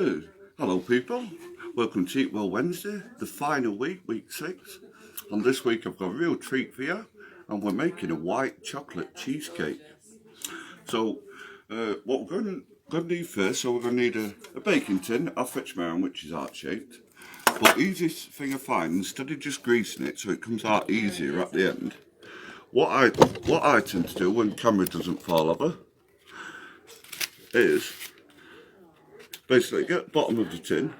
Oh, hello people, welcome to Eat Well Wednesday, the final week, week 6. And this week I've got a real treat for you, and we're making a white chocolate cheesecake. So what we're going to need first, so we're going to need a baking tin. I'll fetch my own, which is heart-shaped. But the easiest thing I find, instead of just greasing it so it comes out easier at the end, what I tend to do when the camera doesn't fall over is basically get the bottom of the tin,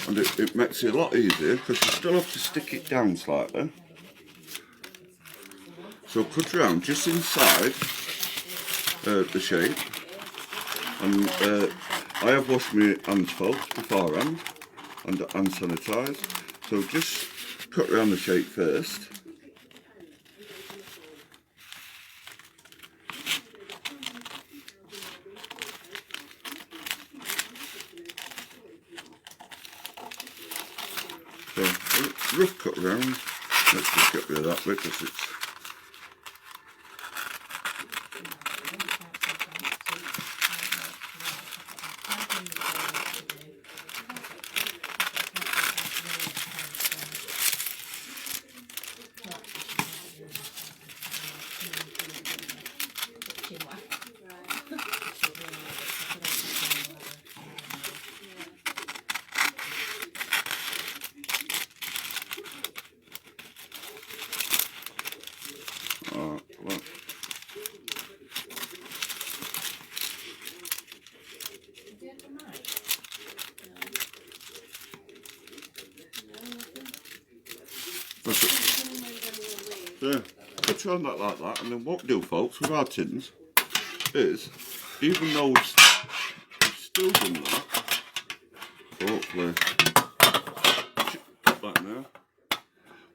and it makes it a lot easier because you still have to stick it down slightly. So cut around just inside the shape, and I have washed my hands folks beforehand and sanitised, so just cut around the shape first. So a rough cut around. Let's just get rid of that bit because it's well. So, put around that like that, and then what we do, folks, with our tins is, even though we've still done that, so hopefully, put that in there,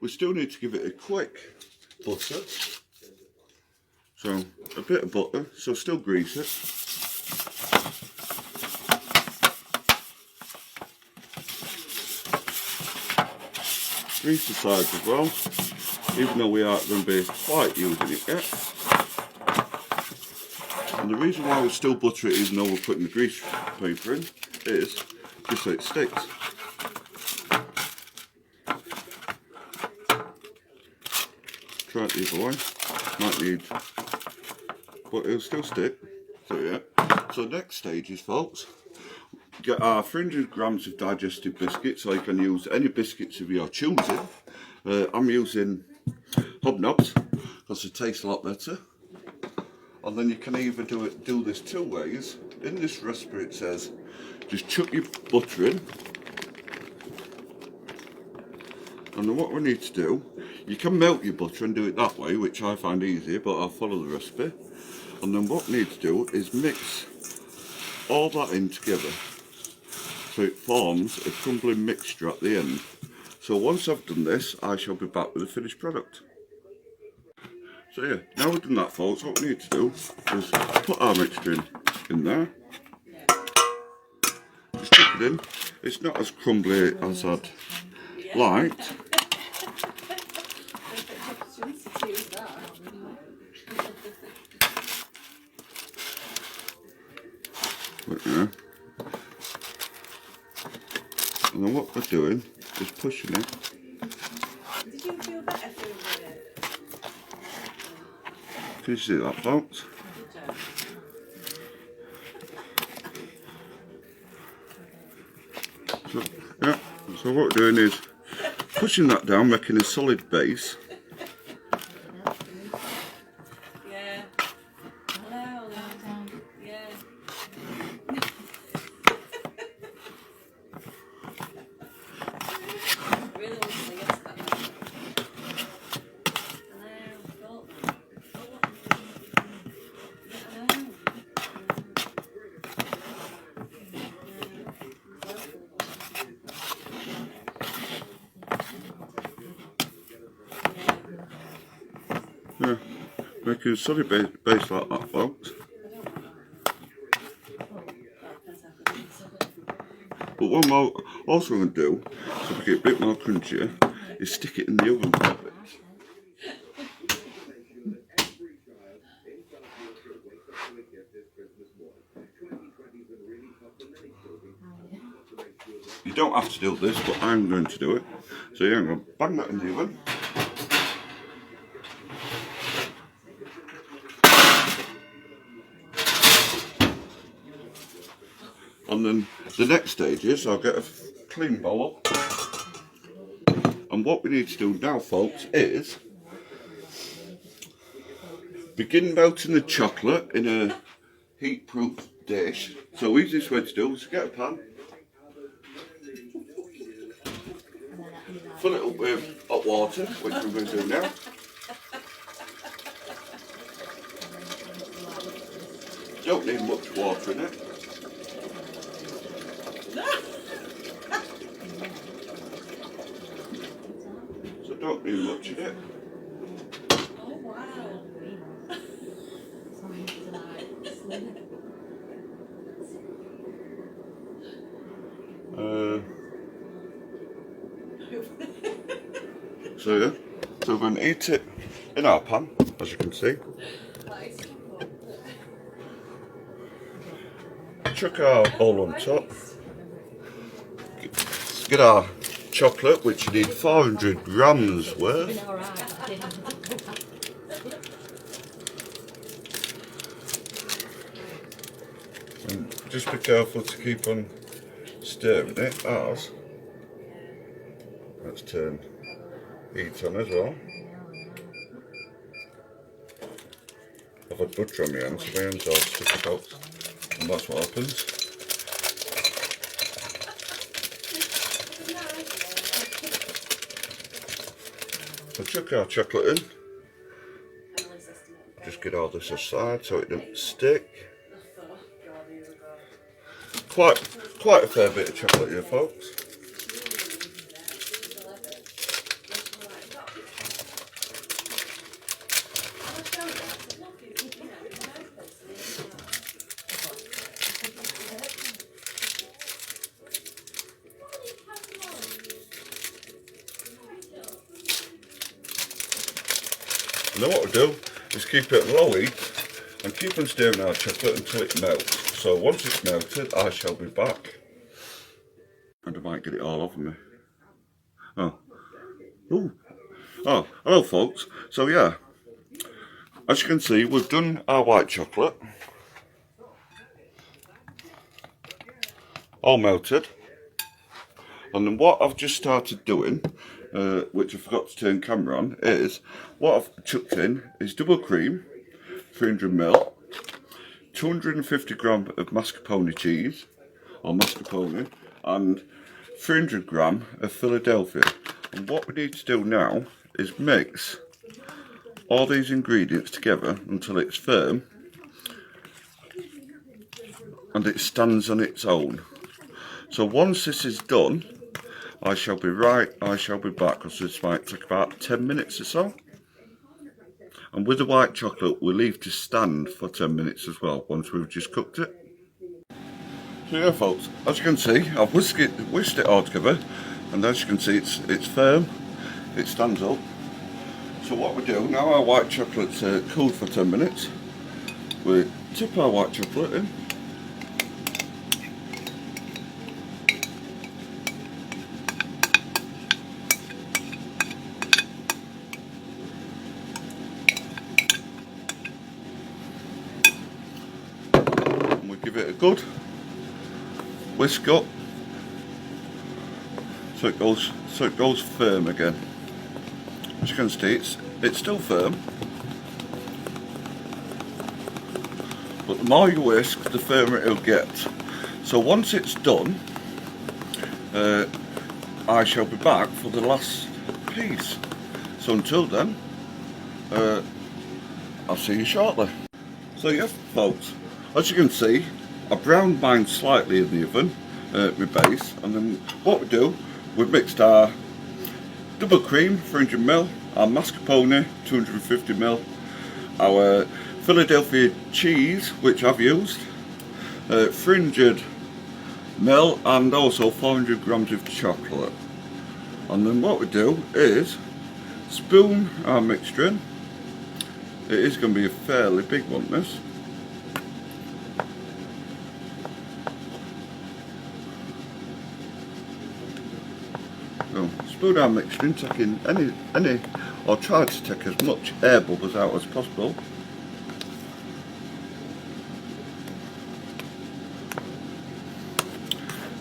we still need to give it a quick butter. So, a bit of butter, so still grease it. Grease the sides as well, even though we aren't going to be quite using it yet. And the reason why we still butter it even though we're putting the grease paper in is just so it sticks. Try it the other way, might need, but it'll still stick, so yeah. So next stage is, folks, get our 300 grams of digestive biscuits, so you can use any biscuits of your choosing. I'm using Hobnobs because they taste a lot better. And then you can either do this two ways. In this recipe it says just chuck your butter in, and then what we need to do, you can melt your butter and do it that way, which I find easier, but I'll follow the recipe. And then what we need to do is mix all that in together so it forms a crumbly mixture at the end. So once I've done this, I shall be back with the finished product. So yeah, now we've done that, folks, what we need to do is put our mixture in there. Just stick it in. It's not as crumbly as I'd liked. But yeah. And then what we're doing is pushing it. Did you feel better feeling it? Can you see that, folks? So, yeah, so what we're doing is pushing that down, making a solid base. Yeah. Hello. Yeah. Really wasn't against that. Hello. Yeah, making a solid base like that, folks. But what I'm also going to do, so to get a bit more crunchier, is stick it in the oven for a bit. don't have to do this, but I'm going to do it. So yeah, I'm going to bang that in the oven. And then the next stage is I'll get a clean bowl. And what we need to do now, folks, is begin melting the chocolate in a heat-proof dish. So easiest way to do is get a pan, fill it up with hot water, which we're going to do now. Don't need much water in it. So don't need much in it. Oh wow. So yeah, so we're going to eat it in our pan, as you can see. Chuck our bowl on top. Get our chocolate, which you need 400 grams worth. And just be careful to keep on stirring it, as let's turn heat on as well. I've had butter on my hands, so my hands are sticky, folks, and that's what happens. So chuck our chocolate in. Just get all this aside so it doesn't stick. Quite a fair bit of chocolate here, folks. And then what we'll do is keep it low heat and keep on stirring our chocolate until it melts. So once it's melted, I shall be back. And I might get it all over me. Oh. Ooh. Oh, hello folks. So yeah, as you can see, we've done our white chocolate. All melted. And then what I've just started doing, which I forgot to turn camera on, is what I've chucked in is double cream, 300ml, 250 grams of mascarpone cheese, or mascarpone, and 300 grams of Philadelphia. And what we need to do now is mix all these ingredients together until it's firm and it stands on its own. So once this is done, I shall be back, because this might take about 10 minutes or so. And with the white chocolate, we'll leave to stand for 10 minutes as well, once we've just cooked it. So yeah folks, as you can see, I've whisked it all together, and as you can see, it's firm, it stands up. So what we do, now our white chocolate's cooled for 10 minutes, we tip our white chocolate in. Give it a good whisk up so it goes firm again. As you can see, it's still firm, but the more you whisk, the firmer it'll get. So once it's done, I shall be back for the last piece. So until then, I'll see you shortly. So yes folks, as you can see, I browned mine slightly in the oven, my base, and then what we do, we've mixed our double cream, 300ml, our mascarpone, 250ml, our Philadelphia cheese, which I've used, 300ml, and also 400 grams of chocolate. And then what we do is spoon our mixture in. It is going to be a fairly big one, this. spoon I mixed in, taking any, or tried to take as much air bubbles out as possible.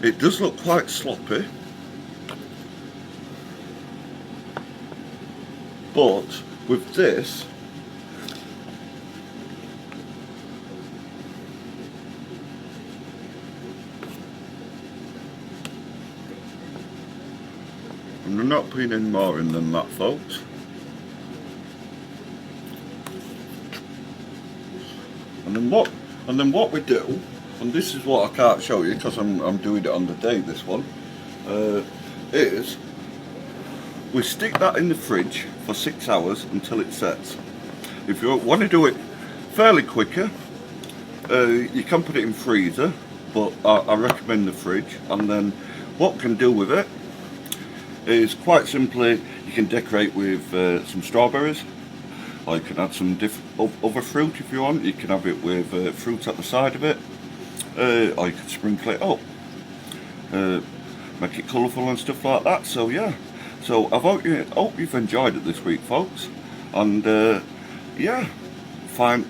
It does look quite sloppy, but with this, I'm not putting any more in than that, folks. And then what we do, and this is what I can't show you because I'm doing it on the day, this one, is we stick that in the fridge for 6 hours until it sets. If you want to do it fairly quicker, you can put it in freezer, but I recommend the fridge. And then what we can do with it is quite simply, you can decorate with some strawberries, or you can add some other fruit if you want. You can have it with fruit at the side of it, or you can sprinkle it up, make it colourful and stuff like that. So yeah, so I hope you've enjoyed it this week, folks, and yeah, fine.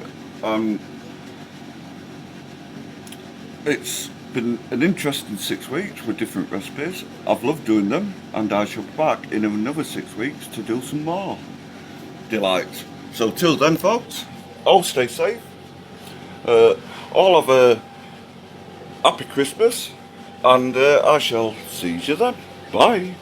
It's been an interesting 6 weeks with different recipes. I've loved doing them, and I shall be back in another 6 weeks to do some more delights. So till then, folks, all stay safe, all have a happy Christmas, and I shall see you then. Bye.